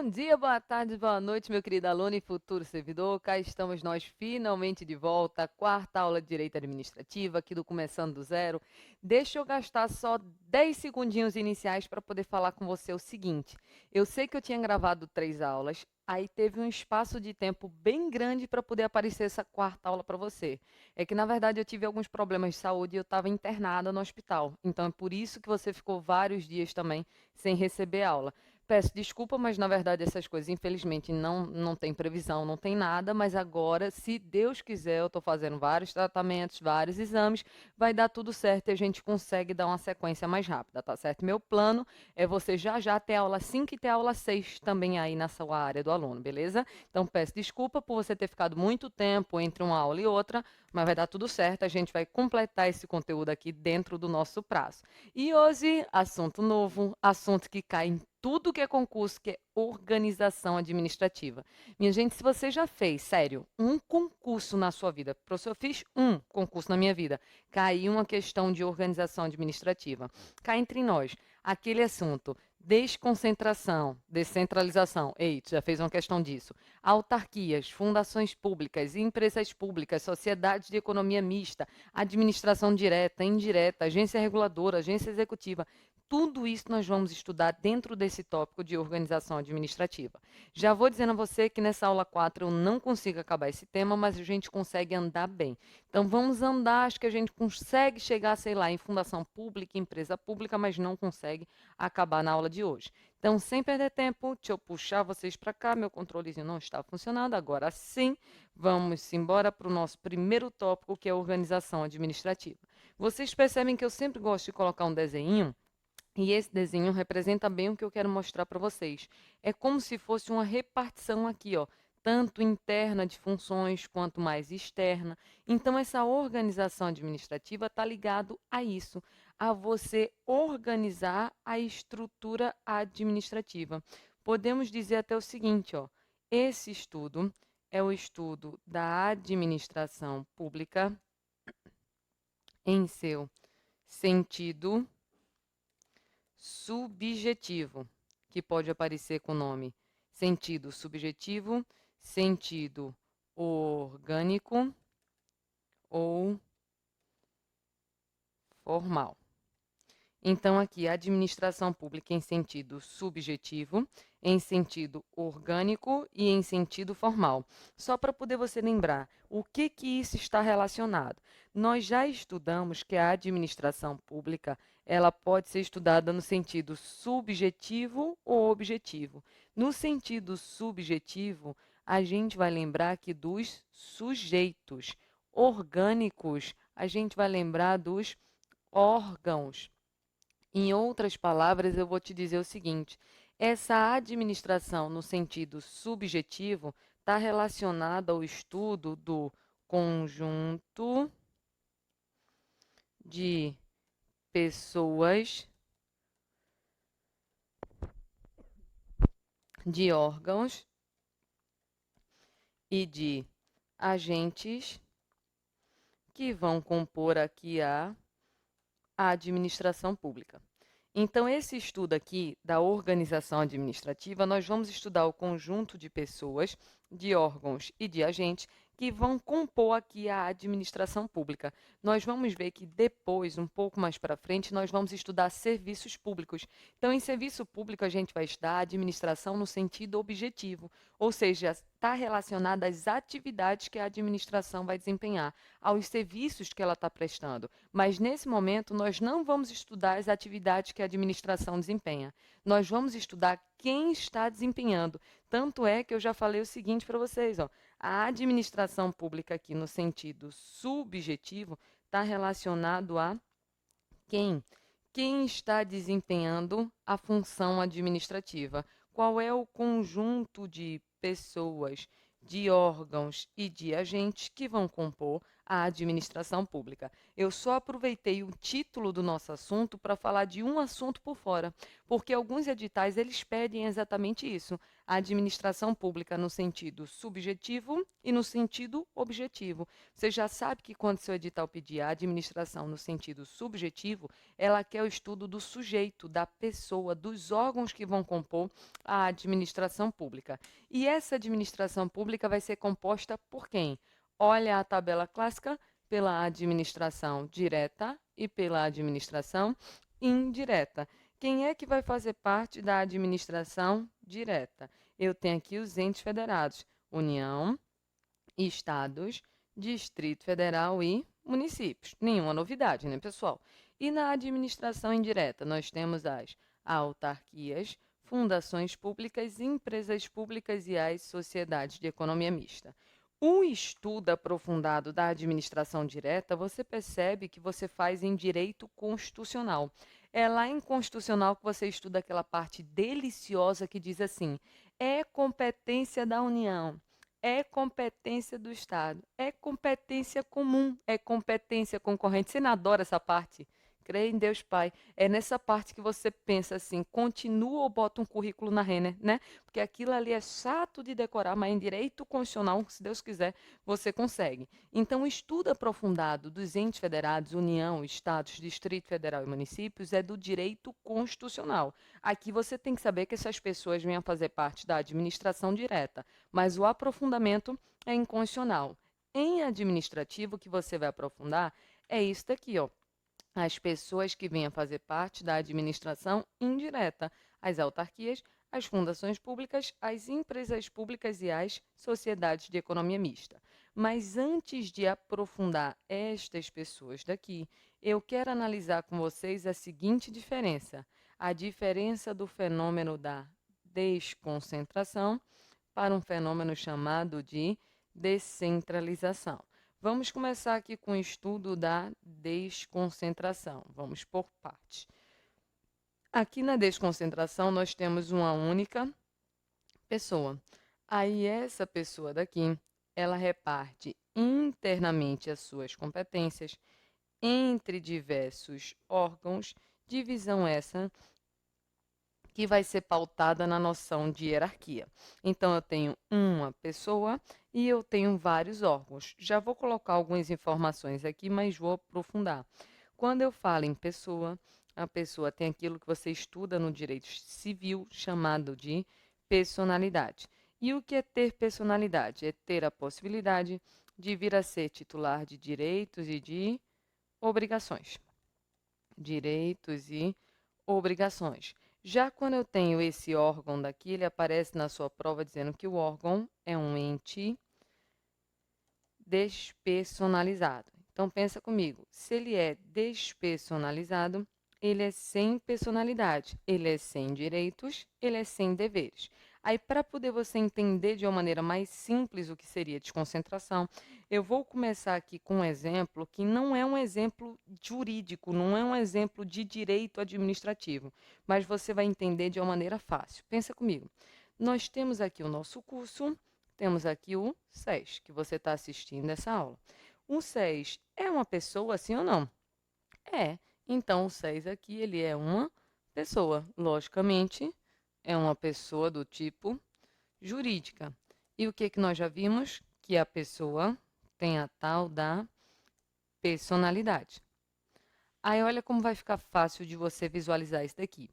Bom dia, boa tarde, boa noite, meu querido aluno e futuro servidor. Cá estamos nós finalmente de volta, a quarta aula de Direito Administrativo, aqui do Começando do Zero. Deixa eu gastar só 10 segundinhos iniciais para poder falar com você o seguinte. Eu sei que eu tinha gravado 3 aulas, aí teve um espaço de tempo bem grande para poder aparecer essa quarta aula para você. É que, na verdade, eu tive alguns problemas de saúde e eu estava internada no hospital. Então, é por isso que você ficou vários dias também sem receber aula. Peço desculpa, mas na verdade essas coisas, infelizmente, não tem previsão, não tem nada, mas agora, se Deus quiser, eu estou fazendo vários tratamentos, vários exames, vai dar tudo certo e a gente consegue dar uma sequência mais rápida, tá certo? Meu plano é você já já ter aula 5 e ter aula 6 também aí na sua área do aluno, beleza? Então peço desculpa por você ter ficado muito tempo entre uma aula e outra, mas vai dar tudo certo, a gente vai completar esse conteúdo aqui dentro do nosso prazo. E hoje, assunto novo, assunto que cai em tudo que é concurso, que é organização administrativa. Minha gente, se você já fez, sério, um concurso na sua vida, professor, eu fiz um concurso na minha vida, caiu uma questão de organização administrativa. Cá entre nós, aquele assunto, desconcentração, descentralização, eita, já fez uma questão disso. Autarquias, fundações públicas, empresas públicas, sociedades de economia mista, administração direta, indireta, agência reguladora, agência executiva. Tudo isso nós vamos estudar dentro desse tópico de organização administrativa. Já vou dizendo a você que nessa aula 4 eu não consigo acabar esse tema, mas a gente consegue andar bem. Então vamos andar, acho que a gente consegue chegar, sei lá, em fundação pública, empresa pública, mas não consegue acabar na aula de hoje. Então, sem perder tempo, deixa eu puxar vocês para cá, meu controlezinho não está funcionando, agora sim, vamos embora para o nosso primeiro tópico, que é a organização administrativa. Vocês percebem que eu sempre gosto de colocar um desenho e esse desenho representa bem o que eu quero mostrar para vocês. É como se fosse uma repartição aqui, ó, tanto interna de funções quanto mais externa. Então, essa organização administrativa está ligado a isso, a você organizar a estrutura administrativa. Podemos dizer até o seguinte, ó, esse estudo é o estudo da administração pública em seu sentido subjetivo, que pode aparecer com o nome sentido subjetivo, sentido orgânico ou formal. Então, aqui, a administração pública em sentido subjetivo, em sentido orgânico e em sentido formal. Só para poder você lembrar, o que isso está relacionado? Nós já estudamos que a administração pública ela pode ser estudada no sentido subjetivo ou objetivo. No sentido subjetivo, a gente vai lembrar aqui dos sujeitos. Orgânicos, a gente vai lembrar dos órgãos. Em outras palavras, eu vou te dizer o seguinte: essa administração, no sentido subjetivo, está relacionada ao estudo do conjunto de pessoas, de órgãos e de agentes que vão compor aqui a administração pública. Então, esse estudo aqui da organização administrativa, nós vamos estudar o conjunto de pessoas, de órgãos e de agentes que vão compor aqui a administração pública. Nós vamos ver que depois, um pouco mais para frente, nós vamos estudar serviços públicos. Então, em serviço público, a gente vai estudar a administração no sentido objetivo, ou seja, está relacionada às atividades que a administração vai desempenhar, aos serviços que ela está prestando. Mas, nesse momento, nós não vamos estudar as atividades que a administração desempenha. Nós vamos estudar quem está desempenhando. Tanto é que eu já falei o seguinte para vocês, ó, a administração pública aqui no sentido subjetivo está relacionado a quem? Quem está desempenhando a função administrativa? Qual é o conjunto de pessoas, de órgãos e de agentes que vão compor a administração pública? Eu só aproveitei o título do nosso assunto para falar de um assunto por fora, porque alguns editais eles pedem exatamente isso, A administração pública no sentido subjetivo e no sentido objetivo. Você já sabe que quando seu edital pedir a administração no sentido subjetivo, ela quer o estudo do sujeito, da pessoa, dos órgãos que vão compor a administração pública. E essa administração pública vai ser composta por quem? Olha a tabela clássica, pela administração direta e pela administração indireta. Quem é que vai fazer parte da administração direta? Eu tenho aqui os entes federados: União, estados, Distrito Federal e municípios. Nenhuma novidade, né, pessoal? E na administração indireta, nós temos as autarquias, fundações públicas, empresas públicas e as sociedades de economia mista. O estudo aprofundado da administração direta, você percebe que você faz em direito constitucional. É lá em constitucional que você estuda aquela parte deliciosa que diz assim: é competência da União, é competência do Estado, é competência comum, é competência concorrente. Você não adora essa parte? Creia em Deus Pai. É nessa parte que você pensa assim, continua ou bota um currículo na Renner, né? Porque aquilo ali é chato de decorar, mas em direito constitucional, se Deus quiser, você consegue. Então, o estudo aprofundado dos entes federados, União, Estados, Distrito Federal e municípios é do direito constitucional. Aqui você tem que saber que essas pessoas vêm a fazer parte da administração direta, mas o aprofundamento é inconstitucional. Em administrativo, o que você vai aprofundar é isso daqui, ó. As pessoas que vêm a fazer parte da administração indireta, as autarquias, as fundações públicas, as empresas públicas e as sociedades de economia mista. Mas antes de aprofundar estas pessoas daqui, eu quero analisar com vocês a seguinte diferença: a diferença do fenômeno da desconcentração para um fenômeno chamado de descentralização. Vamos começar aqui com o estudo da desconcentração. Vamos por partes. Aqui na desconcentração, nós temos uma única pessoa. Aí, essa pessoa daqui, ela reparte internamente as suas competências entre diversos órgãos, divisão essa que vai ser pautada na noção de hierarquia. Então, eu tenho uma pessoa e eu tenho vários órgãos. Já vou colocar algumas informações aqui, mas vou aprofundar. Quando eu falo em pessoa, a pessoa tem aquilo que você estuda no direito civil, chamado de personalidade. E o que é ter personalidade? É ter a possibilidade de vir a ser titular de direitos e de obrigações. Direitos e obrigações. Já quando eu tenho esse órgão daqui, ele aparece na sua prova dizendo que o órgão é um ente despersonalizado. Então, pensa comigo, se ele é despersonalizado, ele é sem personalidade, ele é sem direitos, ele é sem deveres. Aí, para poder você entender de uma maneira mais simples o que seria desconcentração, eu vou começar aqui com um exemplo que não é um exemplo jurídico, não é um exemplo de direito administrativo, mas você vai entender de uma maneira fácil. Pensa comigo. Nós temos aqui o nosso curso, temos aqui o SES, que você está assistindo essa aula. O SES é uma pessoa, sim ou não? É. Então, o SES aqui, ele é uma pessoa. Logicamente, é uma pessoa do tipo jurídica. E o que nós já vimos? Que a pessoa tem a tal da personalidade. Aí, olha como vai ficar fácil de você visualizar isso daqui.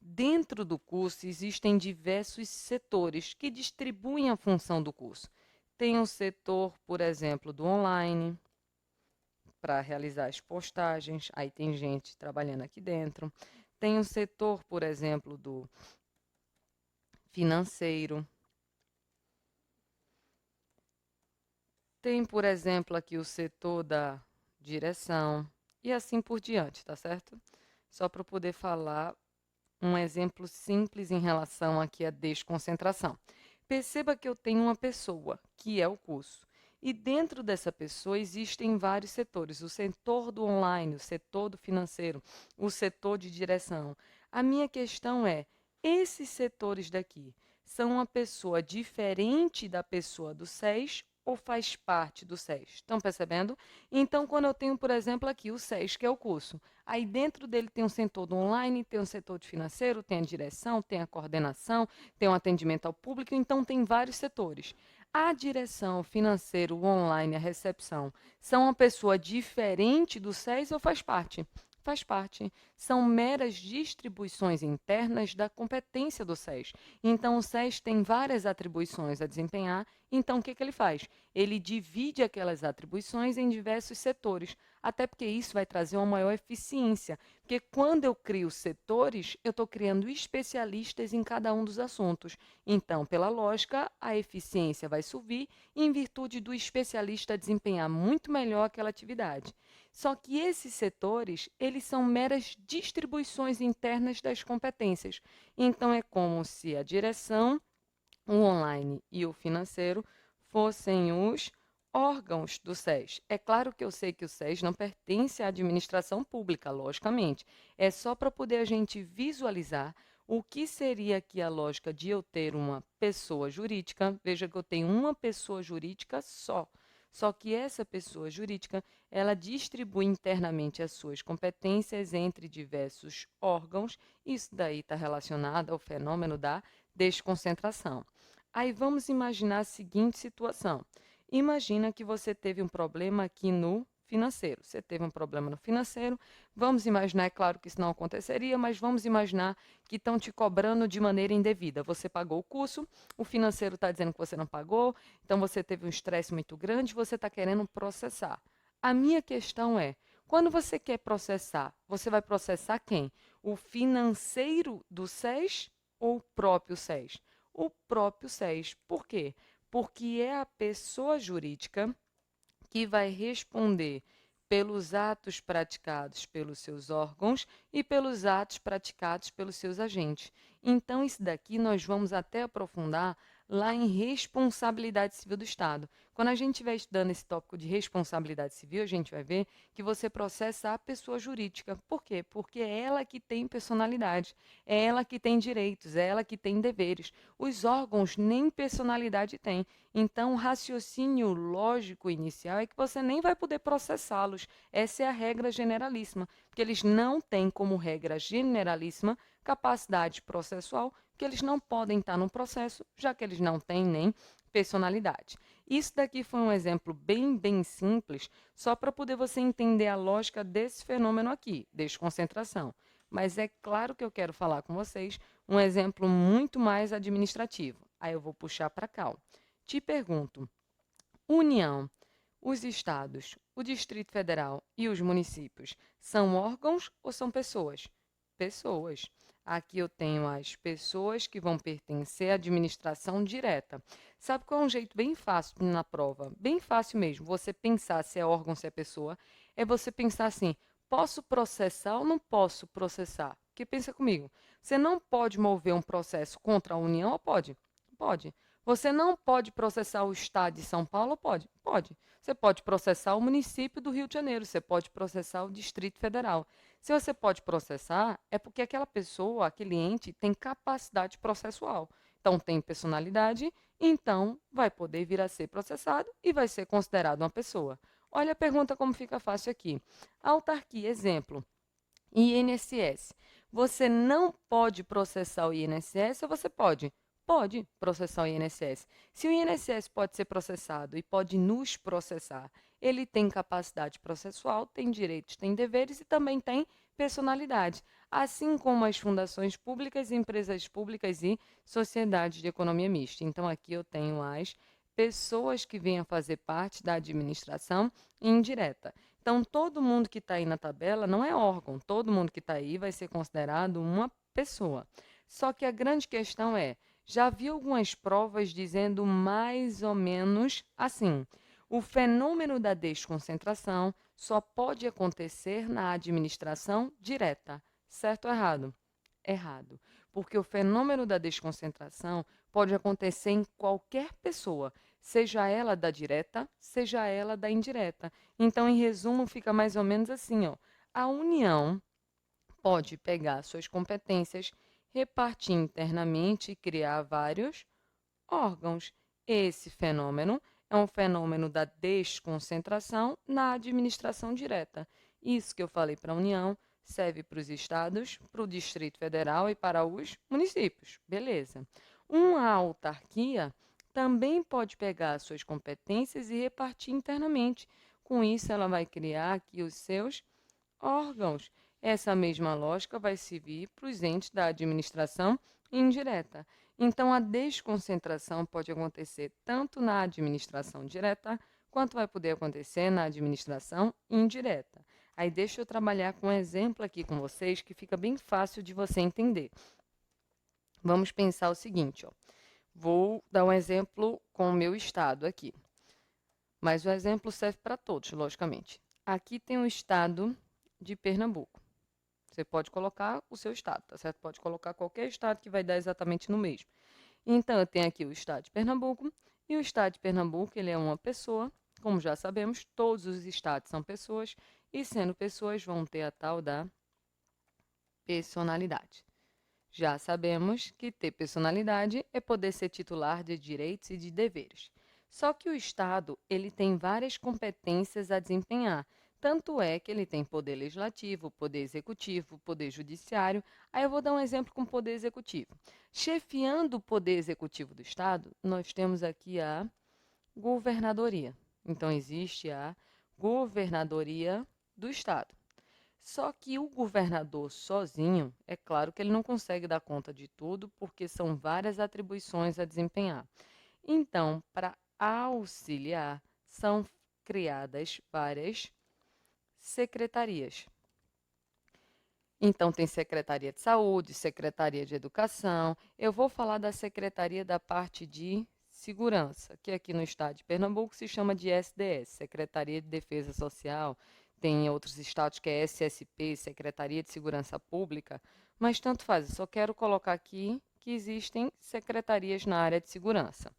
Dentro do curso, existem diversos setores que distribuem a função do curso. Tem o setor, por exemplo, do online, para realizar as postagens. Aí tem gente trabalhando aqui dentro. Tem o setor, por exemplo, do financeiro. Tem, por exemplo, aqui o setor da direção e assim por diante, tá certo? Só para poder falar um exemplo simples em relação aqui à desconcentração. Perceba que eu tenho uma pessoa, que é o curso. E dentro dessa pessoa existem vários setores. O setor do online, o setor do financeiro, o setor de direção. A minha questão é, esses setores daqui são uma pessoa diferente da pessoa do SES ou faz parte do SES? Estão percebendo? Então, quando eu tenho, por exemplo, aqui o SES, que é o curso, aí dentro dele tem um setor do online, tem um setor de financeiro, tem a direção, tem a coordenação, tem o atendimento ao público, então tem vários setores. A direção, o financeiro, o online, a recepção, são uma pessoa diferente do SES ou faz parte? Faz parte. São meras distribuições internas da competência do SES. Então, o SES tem várias atribuições a desempenhar. Então, o que ele faz? Ele divide aquelas atribuições em diversos setores, até porque isso vai trazer uma maior eficiência. Porque quando eu crio setores, eu estou criando especialistas em cada um dos assuntos. Então, pela lógica, a eficiência vai subir em virtude do especialista desempenhar muito melhor aquela atividade. Só que esses setores, eles são meras distribuições internas das competências. Então, é como se a direção, o online e o financeiro fossem os órgãos do SES. É claro que eu sei que o SES não pertence à administração pública, logicamente. É só para poder a gente visualizar o que seria aqui a lógica de eu ter uma pessoa jurídica. Veja que eu tenho uma pessoa jurídica só. Só que essa pessoa jurídica, ela distribui internamente as suas competências entre diversos órgãos. Isso daí está relacionado ao fenômeno da desconcentração. Aí vamos imaginar a seguinte situação. Imagina que você teve um problema aqui no financeiro. Você teve um problema no financeiro. Vamos imaginar, é claro que isso não aconteceria, mas vamos imaginar que estão te cobrando de maneira indevida. Você pagou o curso, o financeiro está dizendo que você não pagou, então você teve um estresse muito grande, você está querendo processar. A minha questão é, quando você quer processar, você vai processar quem? O financeiro do SES ou o próprio SES? O próprio SES. Por quê? Porque é a pessoa jurídica que vai responder pelos atos praticados pelos seus órgãos e pelos atos praticados pelos seus agentes. Então, isso daqui nós vamos até aprofundar lá em responsabilidade civil do Estado. Quando a gente estiver estudando esse tópico de responsabilidade civil, a gente vai ver que você processa a pessoa jurídica. Por quê? Porque é ela que tem personalidade, é ela que tem direitos, é ela que tem deveres. Os órgãos nem personalidade têm. Então, o raciocínio lógico inicial é que você nem vai poder processá-los. Essa é a regra generalíssima, porque eles não têm como regra generalíssima capacidade processual, que eles não podem estar no processo, já que eles não têm nem personalidade. Isso daqui foi um exemplo bem simples, só para poder você entender a lógica desse fenômeno aqui, desconcentração. Mas é claro que eu quero falar com vocês um exemplo muito mais administrativo. Aí eu vou puxar para cá. Ó. Te pergunto, União, os estados, o Distrito Federal e os municípios são órgãos ou são pessoas? Pessoas. Aqui eu tenho as pessoas que vão pertencer à administração direta. Sabe qual é um jeito bem fácil na prova? Bem fácil mesmo. Você pensar se é órgão, se é pessoa, é você pensar assim: posso processar ou não posso processar? Porque pensa comigo, você não pode mover um processo contra a União ou pode? Pode. Você não pode processar o Estado de São Paulo? Pode? Pode. Você pode processar o município do Rio de Janeiro, você pode processar o Distrito Federal. Se você pode processar, é porque aquela pessoa, aquele ente, tem capacidade processual. Então, tem personalidade, então vai poder vir a ser processado e vai ser considerado uma pessoa. Olha a pergunta como fica fácil aqui. Autarquia, exemplo. INSS. Você não pode processar o INSS ou você pode? Pode processar o INSS. Se o INSS pode ser processado e pode nos processar, ele tem capacidade processual, tem direitos, tem deveres e também tem personalidade, assim como as fundações públicas, empresas públicas e sociedades de economia mista. Então, aqui eu tenho as pessoas que vêm a fazer parte da administração indireta. Então, todo mundo que está aí na tabela não é órgão, todo mundo que está aí vai ser considerado uma pessoa. Só que a grande questão é, já vi algumas provas dizendo mais ou menos assim, o fenômeno da desconcentração só pode acontecer na administração direta. Certo ou errado? Errado. Porque o fenômeno da desconcentração pode acontecer em qualquer pessoa, seja ela da direta, seja ela da indireta. Então, em resumo, fica mais ou menos assim, ó. A União pode pegar suas competências, repartir internamente e criar vários órgãos. Esse fenômeno é um fenômeno da desconcentração na administração direta. Isso que eu falei para a União serve para os estados, para o Distrito Federal e para os municípios. Beleza. Uma autarquia também pode pegar suas competências e repartir internamente. Com isso, ela vai criar aqui os seus órgãos. Essa mesma lógica vai servir para os entes da administração indireta. Então, a desconcentração pode acontecer tanto na administração direta, quanto vai poder acontecer na administração indireta. Aí, deixa eu trabalhar com um exemplo aqui com vocês, que fica bem fácil de você entender. Vamos pensar o seguinte, ó. Vou dar um exemplo com o meu estado aqui. Mas o exemplo serve para todos, logicamente. Aqui tem o estado de Pernambuco. Você pode colocar o seu estado, tá certo? Pode colocar qualquer estado que vai dar exatamente no mesmo. Então, eu tenho aqui o estado de Pernambuco, e o estado de Pernambuco, ele é uma pessoa, como já sabemos, todos os estados são pessoas, e sendo pessoas, vão ter a tal da personalidade. Já sabemos que ter personalidade é poder ser titular de direitos e de deveres. Só que o Estado, ele tem várias competências a desempenhar. Tanto é que ele tem poder legislativo, poder executivo, poder judiciário. Aí eu vou dar um exemplo com o poder executivo. Chefiando o poder executivo do Estado, nós temos aqui a governadoria. Então, existe a governadoria do Estado. Só que o governador sozinho, é claro que ele não consegue dar conta de tudo, porque são várias atribuições a desempenhar. Então, para auxiliar, são criadas várias secretarias. Então, tem Secretaria de Saúde, Secretaria de Educação. Eu vou falar da Secretaria da parte de Segurança, que aqui no estado de Pernambuco se chama de SDS, Secretaria de Defesa Social. Tem outros estados que é SSP, Secretaria de Segurança Pública, mas tanto faz, eu só quero colocar aqui que existem secretarias na área de segurança.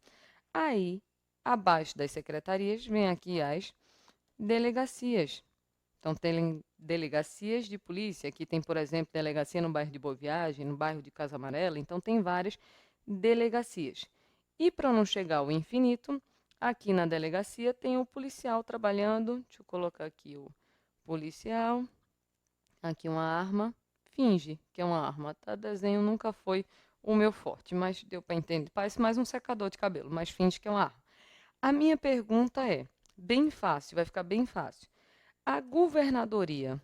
Aí, abaixo das secretarias, vem aqui as delegacias. Então, tem delegacias de polícia. Aqui tem, por exemplo, delegacia no bairro de Boa Viagem, no bairro de Casa Amarela. Então, tem várias delegacias. E para não chegar ao infinito, aqui na delegacia tem o policial trabalhando. Deixa eu colocar aqui o policial. Aqui uma arma. Finge que é uma arma, tá? Desenho nunca foi o meu forte, mas deu para entender. Parece mais um secador de cabelo, mas finge que é uma arma. A minha pergunta é, bem fácil, vai ficar bem fácil. A governadoria,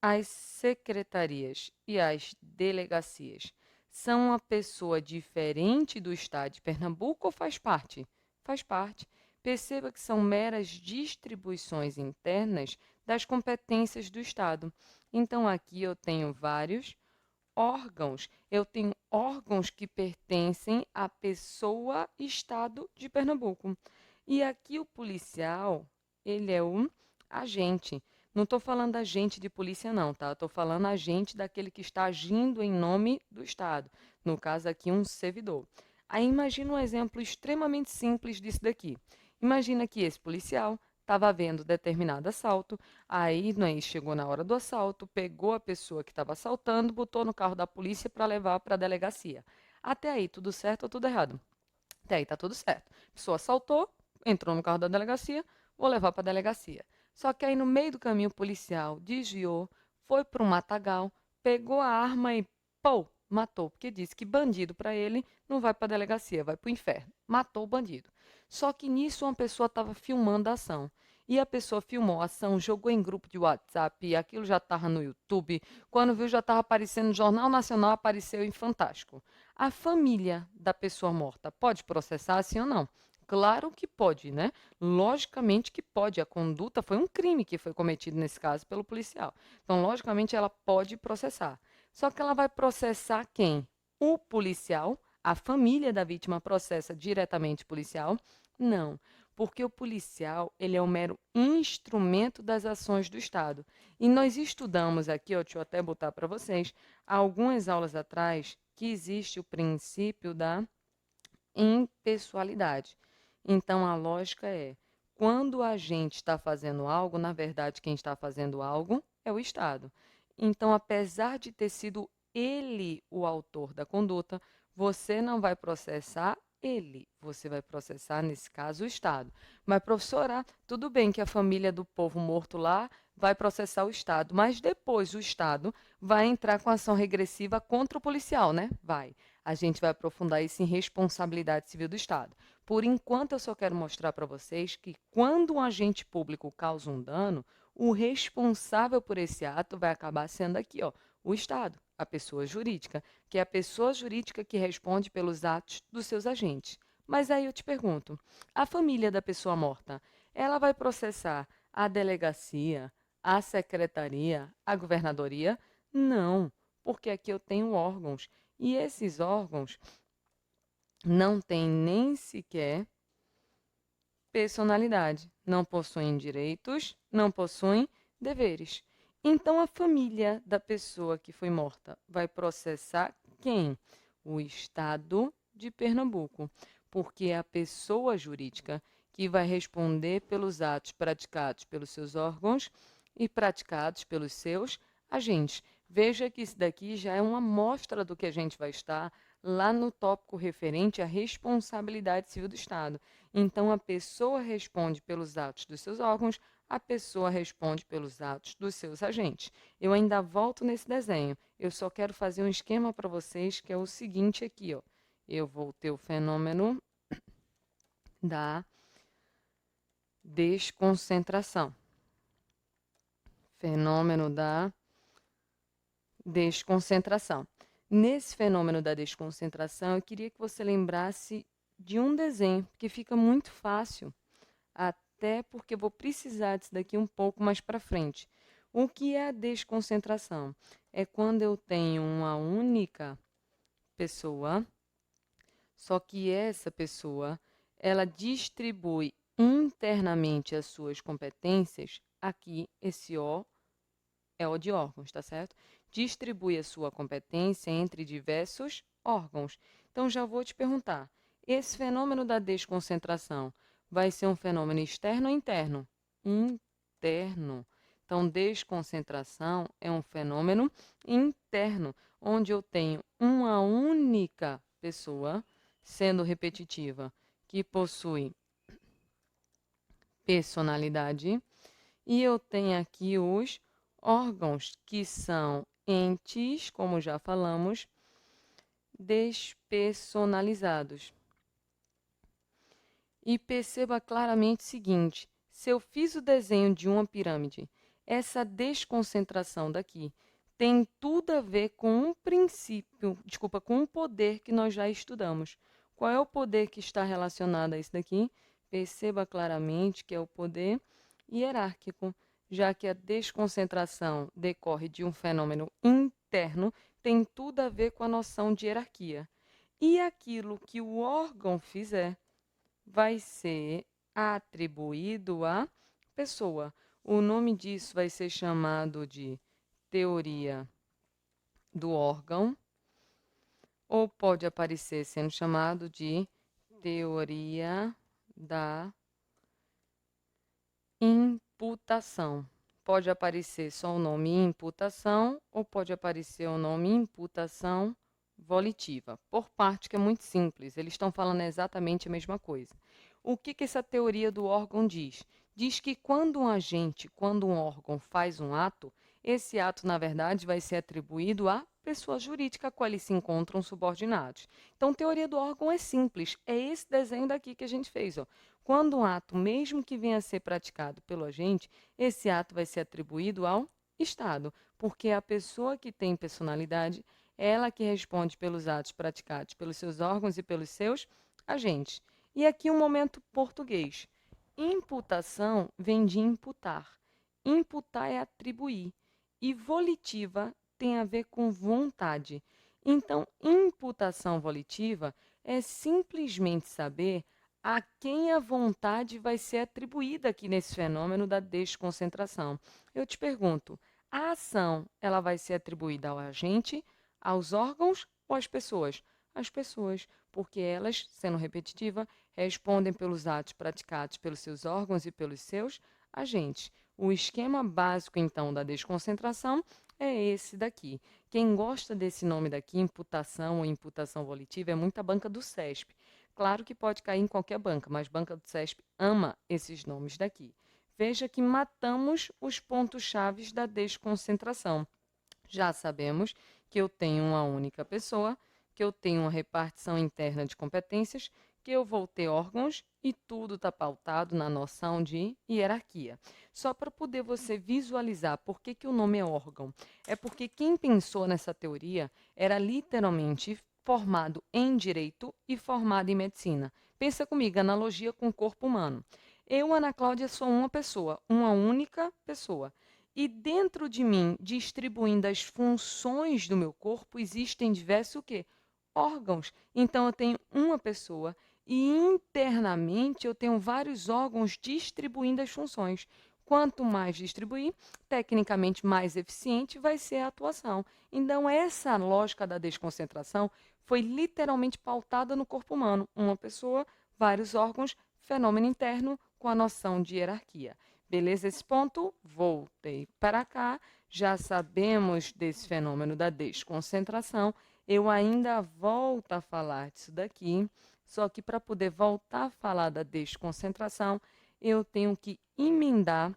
as secretarias e as delegacias são uma pessoa diferente do estado de Pernambuco ou faz parte? Faz parte. Perceba que são meras distribuições internas das competências do estado. Então, aqui eu tenho vários órgãos. Eu tenho órgãos que pertencem à pessoa estado de Pernambuco. E aqui o policial, ele é um agente. Não estou falando agente de polícia, não, tá? Estou falando agente daquele que está agindo em nome do Estado. No caso aqui, um servidor. Aí imagina um exemplo extremamente simples disso daqui. Imagina que esse policial estava vendo determinado assalto, aí chegou na hora do assalto, pegou a pessoa que estava assaltando, botou no carro da polícia para levar para a delegacia. Até aí, tudo certo ou tudo errado? Até aí está tudo certo. A pessoa assaltou, entrou no carro da delegacia, vou levar para a delegacia. Só que aí no meio do caminho o policial desviou, foi para um matagal, pegou a arma e pô, matou, porque disse que bandido para ele não vai para a delegacia, vai para o inferno. Matou o bandido. Só que nisso uma pessoa estava filmando a ação. E a pessoa filmou a ação, jogou em grupo de WhatsApp, e aquilo já estava no YouTube. Quando viu, já estava aparecendo no Jornal Nacional, apareceu em Fantástico. A família da pessoa morta pode processar, sim ou não? Claro que pode, né? Logicamente que pode. A conduta foi um crime que foi cometido nesse caso pelo policial. Então, logicamente, ela pode processar. Só que ela vai processar quem? O policial? A família da vítima processa diretamente o policial? Não, porque o policial ele é um mero instrumento das ações do Estado. E nós estudamos aqui, ó, deixa eu até botar para vocês, há algumas aulas atrás, que existe o princípio da impessoalidade. Então, a lógica é, quando a gente está fazendo algo, na verdade, quem está fazendo algo é o Estado. Então, apesar de ter sido ele o autor da conduta, você não vai processar ele. Você vai processar, nesse caso, o Estado. Mas, professora, tudo bem que a família do povo morto lá vai processar o Estado, mas depois o Estado vai entrar com ação regressiva contra o policial, né? Vai. A gente vai aprofundar isso em responsabilidade civil do Estado. Por enquanto, eu só quero mostrar para vocês que quando um agente público causa um dano, o responsável por esse ato vai acabar sendo aqui, ó, o Estado, a pessoa jurídica, que é a pessoa jurídica que responde pelos atos dos seus agentes. Mas aí eu te pergunto, a família da pessoa morta, ela vai processar a delegacia, a secretaria, a governadoria? Não, porque aqui eu tenho órgãos e esses órgãos não têm nem sequer personalidade, não possuem direitos, não possuem deveres. Então, a família da pessoa que foi morta vai processar quem? O Estado de Pernambuco, porque é a pessoa jurídica que vai responder pelos atos praticados pelos seus órgãos e praticados pelos seus agentes. Veja que isso daqui já é uma amostra do que a gente vai estar lá no tópico referente à responsabilidade civil do Estado. Então, a pessoa responde pelos atos dos seus órgãos, a pessoa responde pelos atos dos seus agentes. Eu ainda volto nesse desenho. Eu só quero fazer um esquema para vocês, que é o seguinte aqui, ó. Eu vou ter o fenômeno da desconcentração. Fenômeno da desconcentração. Nesse fenômeno da desconcentração, eu queria que você lembrasse de um desenho, que fica muito fácil, até porque eu vou precisar disso daqui um pouco mais para frente. O que é a desconcentração? É quando eu tenho uma única pessoa, só que essa pessoa, ela distribui internamente as suas competências. Aqui, esse O é o de órgãos, tá certo? Distribui a sua competência entre diversos órgãos. Então, já vou te perguntar, esse fenômeno da desconcentração vai ser um fenômeno externo ou interno? Interno. Então, desconcentração é um fenômeno interno, onde eu tenho uma única pessoa, sendo repetitiva, que possui personalidade, e eu tenho aqui os órgãos, que são entes, como já falamos, despersonalizados. E perceba claramente o seguinte: se eu fiz o desenho de uma pirâmide, essa desconcentração daqui tem tudo a ver com um princípio, desculpa, com um poder que nós já estudamos. Qual é o poder que está relacionado a isso daqui? Perceba claramente que é o poder hierárquico, já que a desconcentração decorre de um fenômeno interno, tem tudo a ver com a noção de hierarquia. E aquilo que o órgão fizer vai ser atribuído à pessoa. O nome disso vai ser chamado de teoria do órgão, ou pode aparecer sendo chamado de teoria da imputação. Pode aparecer só o nome imputação, ou pode aparecer o nome imputação volitiva. Por parte que é muito simples, eles estão falando exatamente a mesma coisa. O que essa teoria do órgão diz? Diz que quando um agente, quando um órgão faz um ato, esse ato, na verdade, vai ser atribuído à pessoa jurídica a qual eles se encontram subordinados. Então, teoria do órgão é simples. É esse desenho daqui que a gente fez, ó. Quando um ato, mesmo que venha a ser praticado pelo agente, esse ato vai ser atribuído ao Estado, porque é a pessoa que tem personalidade, ela que responde pelos atos praticados pelos seus órgãos e pelos seus agentes. E aqui um momento português. Imputação vem de imputar. Imputar é atribuir. E volitiva tem a ver com vontade. Então, imputação volitiva é simplesmente saber a quem a vontade vai ser atribuída aqui nesse fenômeno da desconcentração. Eu te pergunto, a ação ela vai ser atribuída ao agente, aos órgãos ou às pessoas? Às pessoas, porque elas, sendo repetitiva, respondem pelos atos praticados pelos seus órgãos e pelos seus agentes. O esquema básico, então, da desconcentração é esse daqui. Quem gosta desse nome daqui, imputação ou imputação volitiva, é muita banca do CESP. Claro que pode cair em qualquer banca, mas banca do CESP ama esses nomes daqui. Veja que matamos os pontos-chave da desconcentração. Já sabemos que eu tenho uma única pessoa, que eu tenho uma repartição interna de competências, que eu vou ter órgãos e tudo está pautado na noção de hierarquia. Só para poder você visualizar por que o nome é órgão. É porque quem pensou nessa teoria era literalmente formado em direito e formado em medicina. Pensa comigo, analogia com o corpo humano. Eu, Ana Cláudia, sou uma pessoa, uma única pessoa. E dentro de mim, distribuindo as funções do meu corpo, existem diversos o quê? Órgãos. Então, eu tenho uma pessoa e internamente eu tenho vários órgãos distribuindo as funções. Quanto mais distribuir, tecnicamente mais eficiente vai ser a atuação. Então, essa lógica da desconcentração foi literalmente pautada no corpo humano. Uma pessoa, vários órgãos, fenômeno interno com a noção de hierarquia. Beleza esse ponto? Voltei para cá. Já sabemos desse fenômeno da desconcentração. Eu ainda volto a falar disso daqui, só que para poder voltar a falar da desconcentração, eu tenho que emendar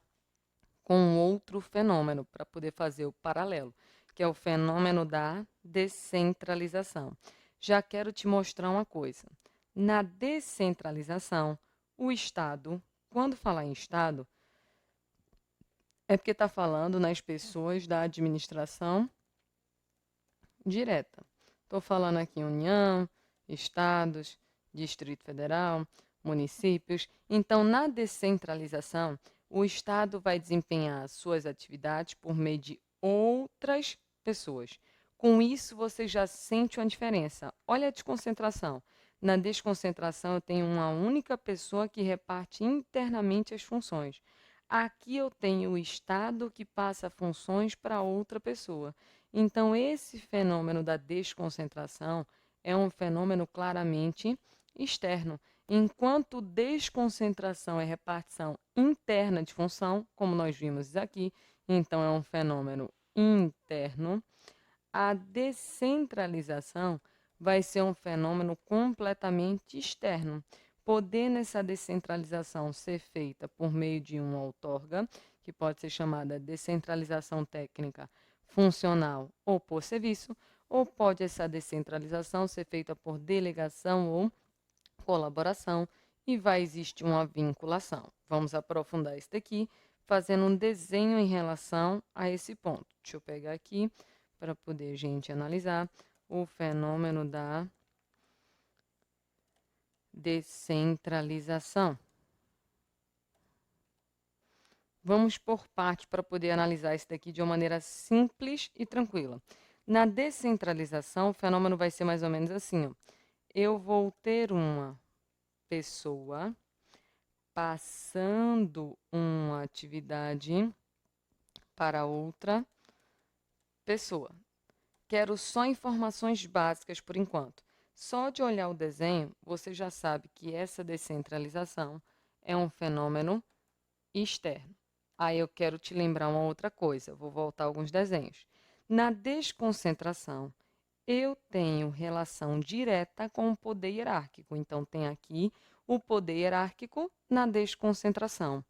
com outro fenômeno para poder fazer o paralelo, que é o fenômeno da descentralização. Já quero te mostrar uma coisa. Na descentralização, o Estado, quando falar em Estado, é porque está falando nas pessoas da administração direta. Estou falando aqui União, estados, Distrito Federal, municípios. Então, na descentralização, o Estado vai desempenhar suas atividades por meio de outras pessoas. Com isso, você já sente uma diferença. Olha a desconcentração. Na desconcentração, eu tenho uma única pessoa que reparte internamente as funções. Aqui eu tenho o Estado que passa funções para outra pessoa. Então, esse fenômeno da desconcentração é um fenômeno claramente externo, enquanto desconcentração é repartição interna de função, como nós vimos aqui, então é um fenômeno interno. A descentralização vai ser um fenômeno completamente externo, podendo essa descentralização ser feita por meio de uma outorga, que pode ser chamada descentralização técnica funcional ou por serviço, ou pode essa descentralização ser feita por delegação ou colaboração e vai existir uma vinculação. Vamos aprofundar isso daqui, fazendo um desenho em relação a esse ponto. Deixa eu pegar aqui para poder a gente analisar o fenômeno da descentralização. Vamos por parte para poder analisar isso daqui de uma maneira simples e tranquila. Na descentralização, o fenômeno vai ser mais ou menos assim. Ó. Eu vou ter uma pessoa passando uma atividade para outra pessoa. Quero só informações básicas por enquanto. Só de olhar o desenho, você já sabe que essa descentralização é um fenômeno externo. Aí eu quero te lembrar uma outra coisa, vou voltar a alguns desenhos. Na desconcentração, eu tenho relação direta com o poder hierárquico. Então, tem aqui o poder hierárquico na desconcentração.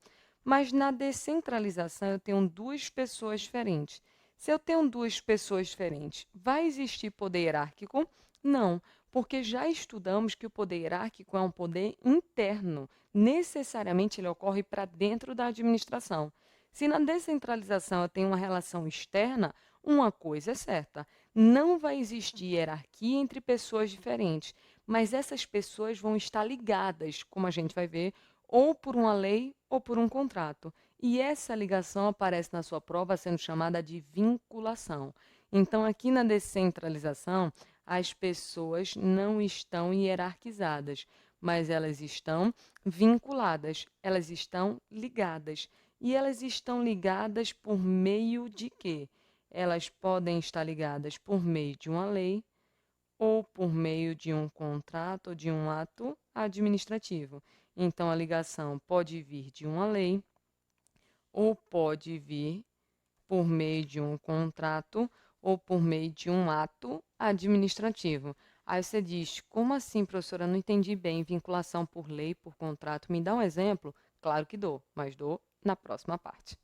Mas na descentralização, eu tenho duas pessoas diferentes. Se eu tenho duas pessoas diferentes, vai existir poder hierárquico? Não, porque já estudamos que o poder hierárquico é um poder interno. Necessariamente, ele ocorre para dentro da administração. Se na descentralização eu tenho uma relação externa, uma coisa é certa, não vai existir hierarquia entre pessoas diferentes, mas essas pessoas vão estar ligadas, como a gente vai ver, ou por uma lei ou por um contrato. E essa ligação aparece na sua prova sendo chamada de vinculação. Então, aqui na descentralização, as pessoas não estão hierarquizadas, mas elas estão vinculadas, elas estão ligadas. E elas estão ligadas por meio de quê? Elas podem estar ligadas por meio de uma lei ou por meio de um contrato ou de um ato administrativo. Então, a ligação pode vir de uma lei ou pode vir por meio de um contrato ou por meio de um ato administrativo. Aí você diz: como assim, professora? Eu não entendi bem. Vinculação por lei, por contrato. Me dá um exemplo? Claro que dou, mas dou na próxima parte.